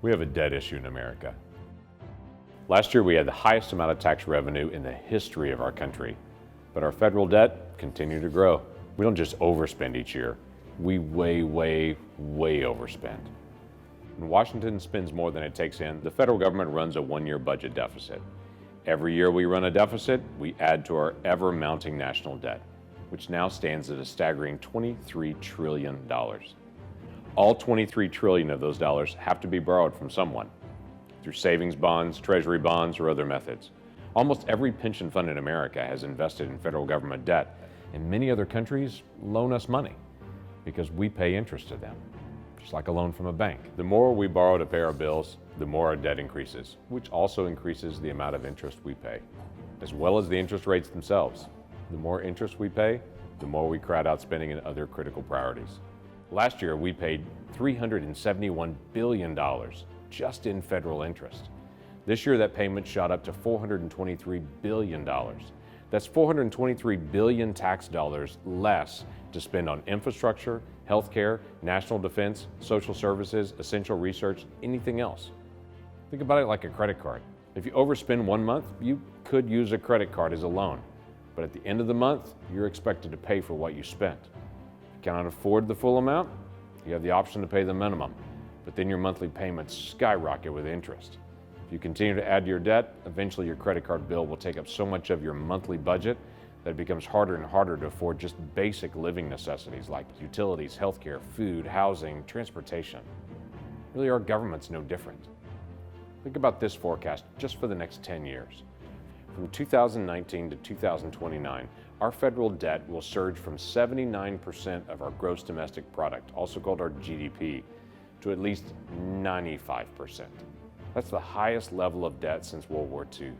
We have a debt issue in America. Last year we had the highest amount of tax revenue in the history of our country, but our federal debt continued to grow. We don't just overspend each year, we way overspend. When Washington spends more than it takes in, the federal government runs a one-year budget deficit. Every year we run a deficit, we add to our ever-mounting national debt, which now stands at a staggering $23 trillion. All 23 trillion of those dollars have to be borrowed from someone, through savings bonds, treasury bonds, or other methods. Almost every pension fund in America has invested in federal government debt, and many other countries loan us money because we pay interest to them, just like a loan from a bank. The more we borrow to pay our bills, the more our debt increases, which also increases the amount of interest we pay, as well as the interest rates themselves. The more interest we pay, the more we crowd out spending in other critical priorities. Last year, we paid $371 billion just in federal interest. This year, that payment shot up to $423 billion. That's $423 billion tax dollars less to spend on infrastructure, healthcare, national defense, social services, essential research, anything else. Think about it like a credit card. If you overspend 1 month, you could use a credit card as a loan. But at the end of the month, you're expected to pay for what you spent. If you cannot afford the full amount, you have the option to pay the minimum, but then your monthly payments skyrocket with interest. If you continue to add to your debt, eventually your credit card bill will take up so much of your monthly budget that it becomes harder and harder to afford just basic living necessities like utilities, healthcare, food, housing, transportation. Really, our government's no different. Think about this forecast just for the next 10 years. From 2019 to 2029, our federal debt will surge from 79% of our gross domestic product, also called our GDP, to at least 95%. That's the highest level of debt since World War II.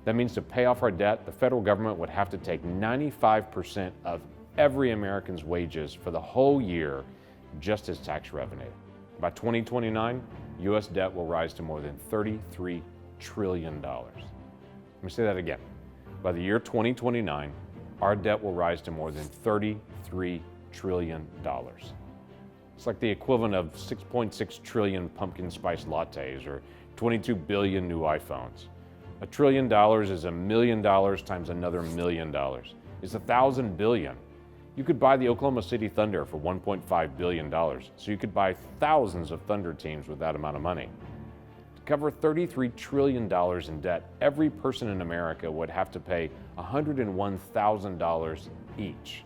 That means to pay off our debt, the federal government would have to take 95% of every American's wages for the whole year just as tax revenue. By 2029, U.S. debt will rise to more than $33 trillion. Let me say that again. By the year 2029, our debt will rise to more than $33 trillion. It's like the equivalent of 6.6 trillion pumpkin spice lattes or 22 billion new iPhones. $1 trillion is $1 million times another $1 million. It's 1,000 billion. You could buy the Oklahoma City Thunder for $1.5 billion, so you could buy thousands of Thunder teams with that amount of money. To cover $33 trillion in debt, every person in America would have to pay $101,000 each.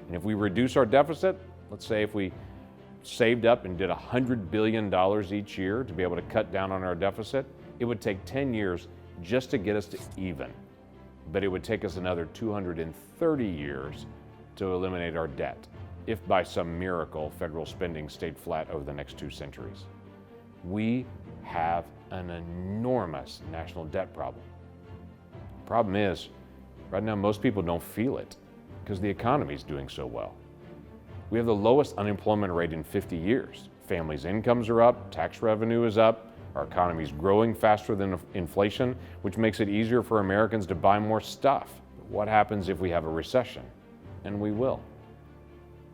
And if we reduce our deficit, let's say if we saved up and did $100 billion each year to be able to cut down on our deficit, it would take 10 years just to get us to even. But it would take us another 230 years to eliminate our debt, if by some miracle federal spending stayed flat over the next 2 centuries. We have an enormous national debt problem. The problem is, right now most people don't feel it because the economy is doing so well. We have the lowest unemployment rate in 50 years. Families' incomes are up, tax revenue is up, our economy is growing faster than inflation, which makes it easier for Americans to buy more stuff. But what happens if we have a recession? And we will.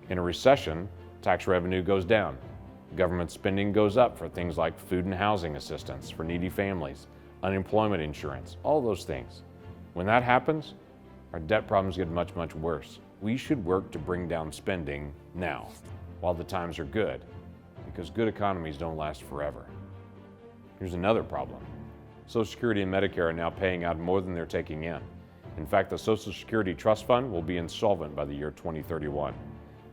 In a recession, tax revenue goes down. Government spending goes up for things like food and housing assistance for needy families, unemployment insurance, all those things. When that happens, our debt problems get much worse. We should work to bring down spending now, while the times are good, because good economies don't last forever. Here's another problem. Social Security and Medicare are now paying out more than they're taking in. In fact, the Social Security Trust Fund will be insolvent by the year 2031.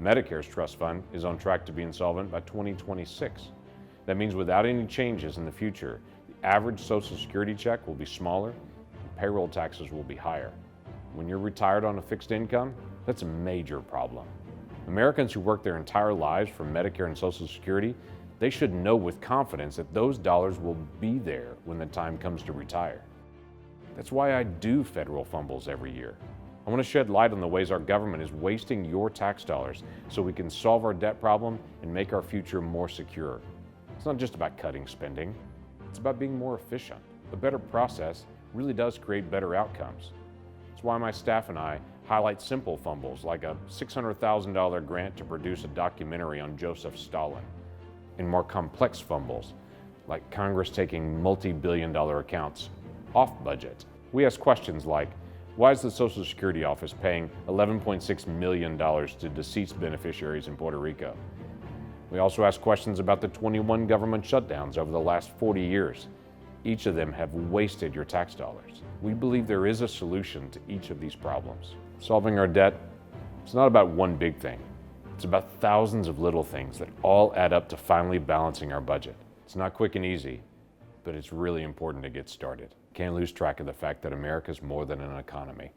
Medicare's trust fund is on track to be insolvent by 2026. That means without any changes in the future, the average Social Security check will be smaller and payroll taxes will be higher. When you're retired on a fixed income, that's a major problem. Americans who work their entire lives for Medicare and Social Security, they should know with confidence that those dollars will be there when the time comes to retire. That's why I do Federal Fumbles every year. I want to shed light on the ways our government is wasting your tax dollars so we can solve our debt problem and make our future more secure. It's not just about cutting spending, it's about being more efficient. A better process really does create better outcomes. That's why my staff and I highlight simple fumbles like a $600,000 grant to produce a documentary on Joseph Stalin, and more complex fumbles like Congress taking multi-billion-dollar accounts off budget. We ask questions like, why is the Social Security Office paying $11.6 million to deceased beneficiaries in Puerto Rico? We also ask questions about the 21 government shutdowns over the last 40 years. Each of them have wasted your tax dollars. We believe there is a solution to each of these problems. Solving our debt, it's not about one big thing. It's about thousands of little things that all add up to finally balancing our budget. It's not quick and easy, but it's really important to get started. Can't lose track of the fact that America's more than an economy.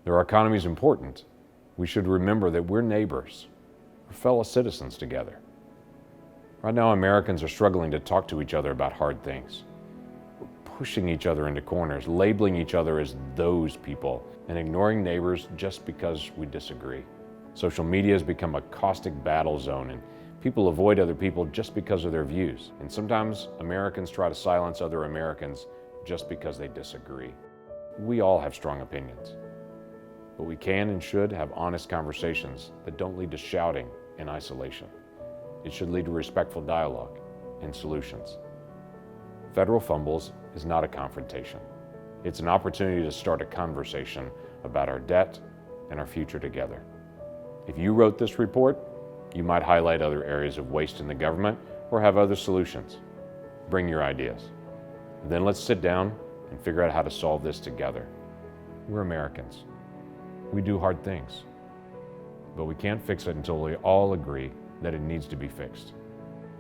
Though our economy is important, we should remember that we're neighbors. We're fellow citizens together. Right now, Americans are struggling to talk to each other about hard things. We're pushing each other into corners, labeling each other as those people, and ignoring neighbors just because we disagree. Social media has become a caustic battle zone, and people avoid other people just because of their views. And sometimes Americans try to silence other Americans just because they disagree. We all have strong opinions, but we can and should have honest conversations that don't lead to shouting and isolation. It should lead to respectful dialogue and solutions. Federal Fumbles is not a confrontation. It's an opportunity to start a conversation about our debt and our future together. If you wrote this report, you might highlight other areas of waste in the government or have other solutions. Bring your ideas. Then let's sit down and figure out how to solve this together. We're Americans. We do hard things, but we can't fix it until we all agree that it needs to be fixed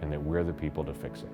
and that we're the people to fix it.